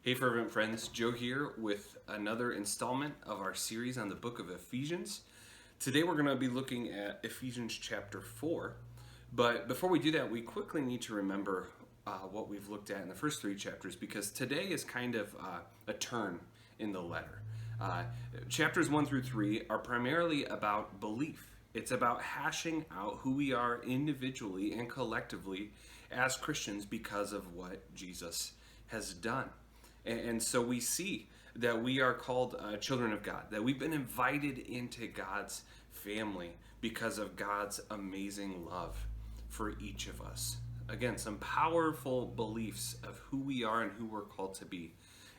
Hey Fervent friends, Joe here with another installment of our series on the book of Ephesians. Today we're going to be looking at Ephesians chapter 4, but before we do that, we quickly need to remember what we've looked at in the first three chapters, because today is kind of a turn in the letter. Chapters 1 through 3 are primarily about belief. It's about hashing out who we are individually and collectively as Christians because of what Jesus has done. And so we see that we are called children of God, that we've been invited into God's family because of God's amazing love for each of us. Again, some powerful beliefs of who we are and who we're called to be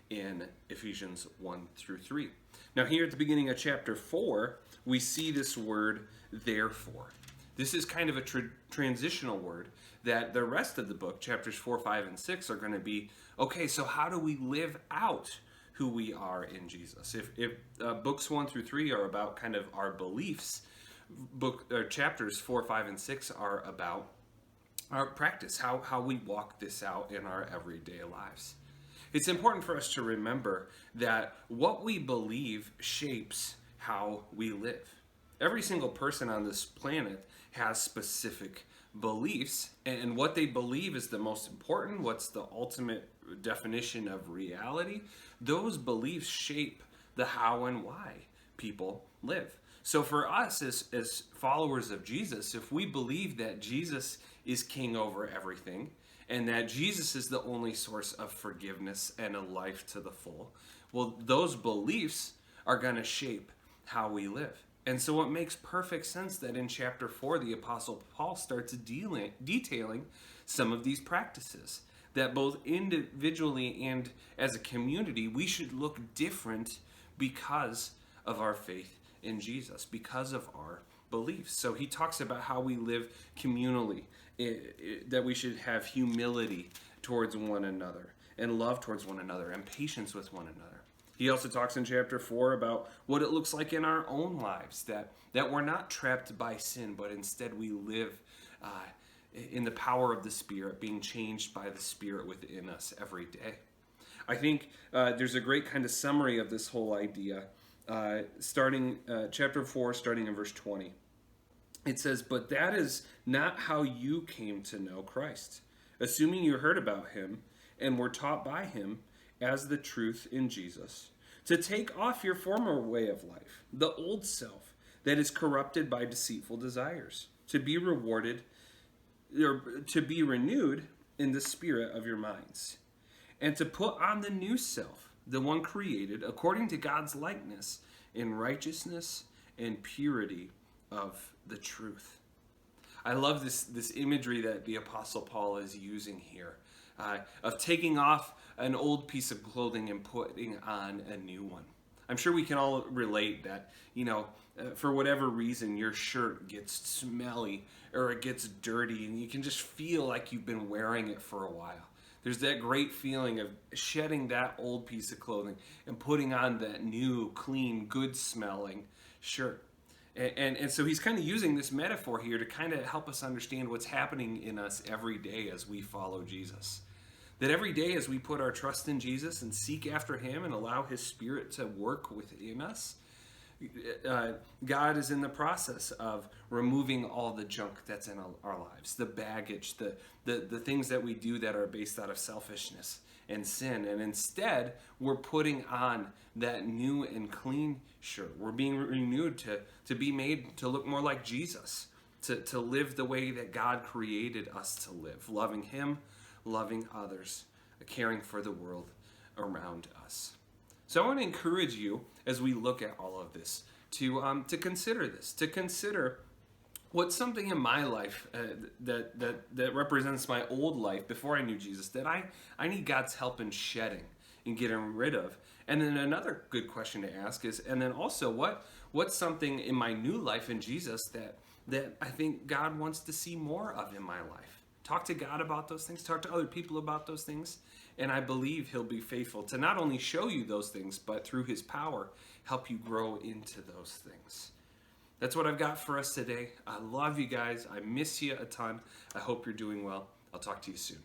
in Ephesians 1 through 3. Now here at the beginning of chapter 4, we see this word, therefore. This is kind of a transitional word that the rest of the book, chapters 4, 5, and 6, are going to be, okay, so how do we live out who we are in Jesus? If books 1 through 3 are about kind of our beliefs, chapters 4, 5, and 6 are about our practice, how we walk this out in our everyday lives. It's important for us to remember that what we believe shapes how we live. Every single person on this planet has specific beliefs, and what they believe is the most important. What's the ultimate definition of reality? Those beliefs shape the how and why people live. So for us as followers of Jesus, if we believe that Jesus is king over everything, and that Jesus is the only source of forgiveness and a life to the full, well, those beliefs are going to shape how we live. And so it makes perfect sense that in chapter 4, the Apostle Paul starts detailing some of these practices, that both individually and as a community, we should look different because of our faith in Jesus, because of our beliefs. So he talks about how we live communally, that we should have humility towards one another, and love towards one another, and patience with one another. He also talks in chapter 4 about what it looks like in our own lives, that we're not trapped by sin, but instead we live in the power of the Spirit, being changed by the Spirit within us every day. I think there's a great kind of summary of this whole idea, starting chapter 4, starting in verse 20. It says, "But that is not how you came to know Christ, assuming you heard about him and were taught by him as the truth in Jesus, to take off your former way of life, the old self that is corrupted by deceitful desires, to be renewed in the spirit of your minds, and to put on the new self, the one created according to God's likeness in righteousness and purity of the truth." I love this imagery that the Apostle Paul is using here, of taking off an old piece of clothing and putting on a new one. I'm sure we can all relate that, for whatever reason, your shirt gets smelly or it gets dirty and you can just feel like you've been wearing it for a while. There's that great feeling of shedding that old piece of clothing and putting on that new, clean, good-smelling shirt. And so he's kind of using this metaphor here to kind of help us understand what's happening in us every day as we follow Jesus. That every day as we put our trust in Jesus and seek after him and allow his Spirit to work within us, God is in the process of removing all the junk that's in our lives, the baggage, the things that we do that are based out of selfishness and sin. And instead, we're putting on that new and clean shirt. We're being renewed to be made to look more like Jesus, to live the way that God created us to live, loving him, loving others, caring for the world around us. So I want to encourage you as we look at all of this to consider this, to consider what's something in my life that represents my old life before I knew Jesus that I need God's help in shedding and getting rid of. And then another good question to ask is, and then also what's something in my new life in Jesus that I think God wants to see more of in my life. Talk to God about those things. Talk to other people about those things. And I believe he'll be faithful to not only show you those things, but through his power, help you grow into those things. That's what I've got for us today. I love you guys. I miss you a ton. I hope you're doing well. I'll talk to you soon.